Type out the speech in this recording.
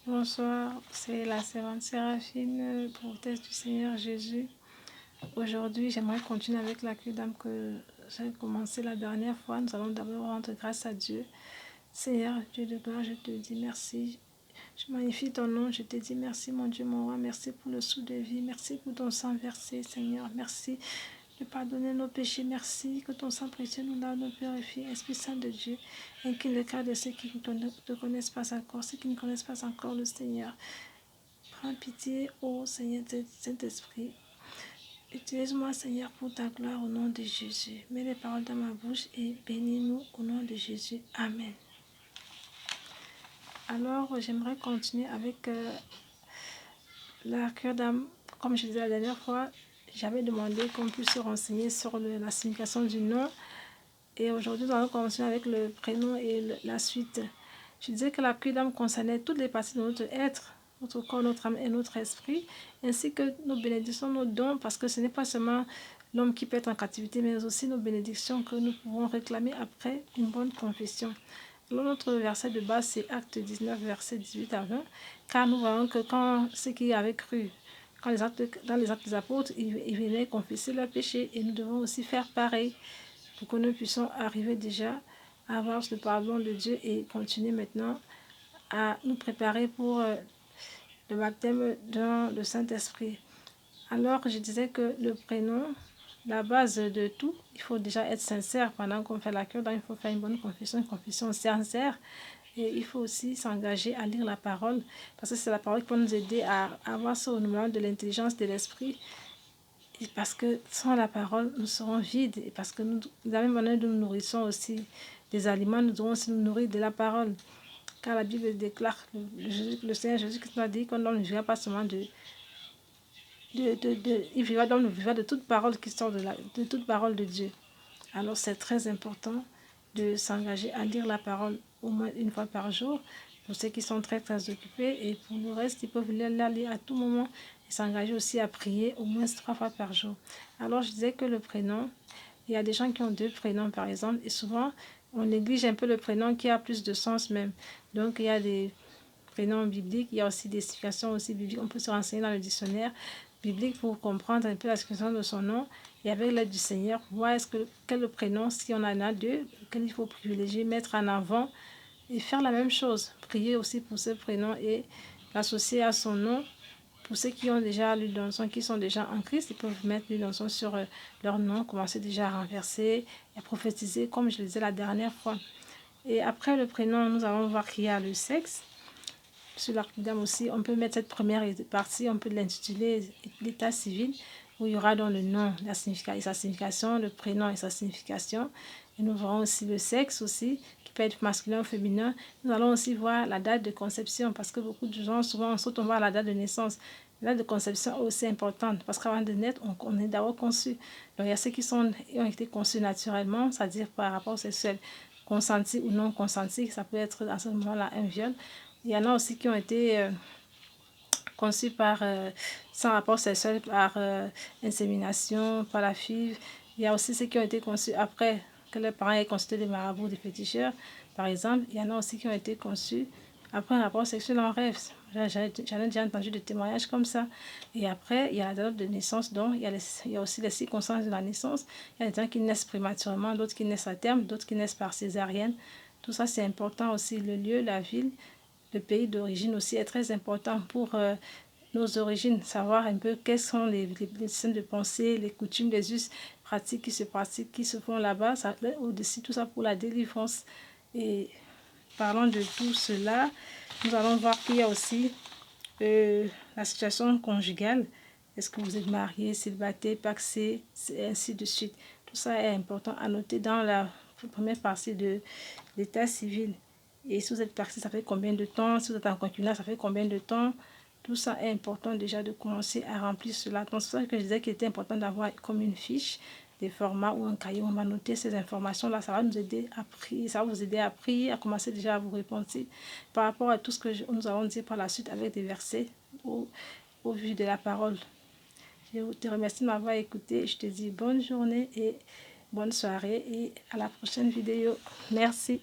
Bonsoir, c'est la servante Séraphine, prophétesse du Seigneur Jésus. Aujourd'hui, j'aimerais continuer avec la cure d'âme que j'ai commencé la dernière fois. Nous allons d'abord rendre grâce à Dieu. Seigneur, Dieu de gloire, je te dis merci. Je magnifie ton nom, je te dis merci, mon Dieu, mon roi. Merci pour le sou de vie. Merci pour ton sang versé, Seigneur. Merci de pardonner nos péchés. Merci que ton sang précieux nous lave, nous purifie. Esprit Saint de Dieu, incline le cœur de ceux qui ne te connaissent pas encore, ceux qui ne connaissent pas encore le Seigneur. Prends pitié, ô Seigneur Saint-Esprit. Utilise-moi, Seigneur, pour ta gloire au nom de Jésus. Mets les paroles dans ma bouche et bénis-nous au nom de Jésus. Amen. Alors, j'aimerais continuer avec la cure d'âme. Comme je disais la dernière fois, j'avais demandé qu'on puisse se renseigner sur la signification du nom. Et aujourd'hui, nous allons continuer avec le prénom et la suite. Je disais que la cure d'âme concernait toutes les parties de notre être, notre corps, notre âme et notre esprit, ainsi que nos bénédictions, nos dons, parce que ce n'est pas seulement l'homme qui peut être en captivité, mais aussi nos bénédictions que nous pouvons réclamer après une bonne confession. Alors, notre verset de base, c'est Acte 19, verset 18 à 20, car nous voyons que quand ceux qui avaient cru, dans les actes des apôtres, ils venaient confesser leurs péchés, et nous devons aussi faire pareil pour que nous puissions arriver déjà à avoir le pardon de Dieu et continuer maintenant à nous préparer pour le baptême dans le Saint-Esprit. Alors, je disais que le prénom, la base de tout, il faut déjà être sincère pendant qu'on fait la cure. Donc, il faut faire une bonne confession, une confession sincère. Et il faut aussi s'engager à lire la parole, parce que c'est la parole qui peut nous aider à avoir ce renouvellement de l'intelligence de l'esprit. Et parce que sans la parole, nous serons vides. Et parce que nous, de la même manière nous nourrissons aussi des aliments, nous devons aussi nous nourrir de la parole. Car la Bible déclare, le Seigneur Jésus-Christ nous a dit qu'on ne vivra pas seulement il vivra de toute parole qui sort de toute parole de Dieu. Alors c'est très important de s'engager à lire la parole au moins une fois par jour. Pour ceux qui sont très très occupés, et pour le reste, ils peuvent la lire à tout moment et s'engager aussi à prier au moins 3 fois par jour. Alors je disais que le prénom, il y a des gens qui ont 2 prénoms par exemple, et souvent on néglige un peu le prénom qui a plus de sens même. Donc il y a des prénoms bibliques, il y a aussi des significations aussi bibliques. On peut se renseigner dans le dictionnaire biblique pour comprendre un peu la signification de son nom, et avec l'aide du Seigneur, voir quel prénom, si on en a 2, quel il faut privilégier, mettre en avant et faire la même chose. Prier aussi pour ce prénom et l'associer à son nom. Pour ceux qui ont déjà l'huile d'onction, qui sont déjà en Christ, ils peuvent mettre l'huile d'onction sur leur nom, commencer déjà à renverser et à prophétiser, comme je le disais la dernière fois. Et après le prénom, nous allons voir qu'il y a le sexe. Sur la dame aussi, on peut mettre cette première partie, on peut l'intituler l'état civil, où il y aura dans le nom et sa signification, le prénom et sa signification. Et nous verrons aussi le sexe aussi, qui peut être masculin ou féminin. Nous allons aussi voir la date de conception, parce que beaucoup de gens, souvent, on voit la date de naissance. La date de conception est aussi importante, parce qu'avant de naître, on est d'abord conçu. Donc il y a ceux qui ont été conçus naturellement, c'est-à-dire par rapport sexuel, consenti ou non consenti, ça peut être à ce moment-là un viol. Il y en a aussi qui ont été conçus sans rapport sexuel, par insémination, par la FIV. Il y a aussi ceux qui ont été conçus après que leurs parents aient consulté des marabouts, des féticheurs, par exemple. Il y en a aussi qui ont été conçus après un rapport sexuel en rêve. J'en ai déjà entendu des témoignages comme ça. Et après, il y a la date de naissance, donc il y a aussi les circonstances de la naissance. Il y a des gens qui naissent prématurément, d'autres qui naissent à terme, d'autres qui naissent par césarienne. Tout ça, c'est important aussi. Le lieu, la ville, le pays d'origine aussi est très important pour nos origines, savoir un peu quels sont les systèmes de pensée, les coutumes, les us pratiques, qui se font là-bas, au-dessus tout ça pour la délivrance. Et parlant de tout cela, nous allons voir qu'il y a aussi la situation conjugale. Est-ce que vous êtes marié, célibataire, pacsé, et ainsi de suite. Tout ça est important à noter dans la première partie de l'état civil. Et si vous êtes parti, ça fait combien de temps? Si vous êtes en concubinage, ça fait combien de temps? Tout ça est important déjà de commencer à remplir cela. Donc c'est ça que je disais qu'il était important d'avoir comme une fiche, des formats ou un cahier où on va noter ces informations-là. Ça va nous aider à prier, ça va vous aider à prier, à commencer déjà à vous repentir par rapport à tout ce que nous allons dire par la suite avec des versets au vu de la parole. Je te remercie de m'avoir écouté. Je te dis bonne journée et bonne soirée et à la prochaine vidéo. Merci.